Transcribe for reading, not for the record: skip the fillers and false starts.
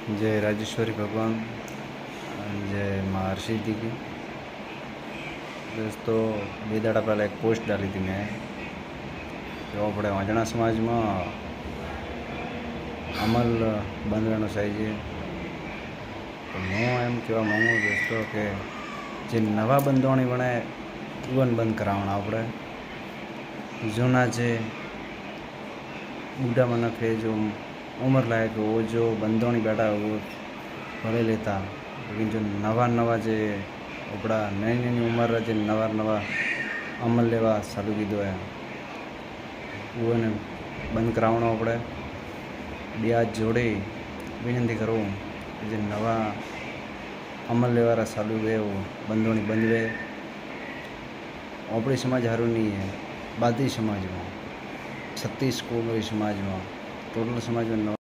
जय राजेश्वरी भगवान, जय महर्षि दी की। दोस्तों, बे दाड़ा पहले एक पोस्ट डाली थी मैं कि अपने वाजना समाज में अमल बंधवानो चाहिए। तो हूँ एम कहवा मांगू दोस्तों कि जे नवा बंधोणी बने वन बंद करावना आपणे। जूना जे बूढ़ा मनक है जो उम्र लायक वो जो बंधोणी बैठा वो भले लेता, लेकिन जो नवा जे अपना नई नई उम्र जे नवा अमल लेवा चालू कीधो है वो ने बंद करावनो पड़े। बे हाथ जोड़ी विनंती करूँ कि जे नवा अमल लेवारा चालू है वो बंधोणी बंधवे। अपनी समाज हारू नहीं है, बाधी समाज में 36 कोमरी समाज में टोटल समाज में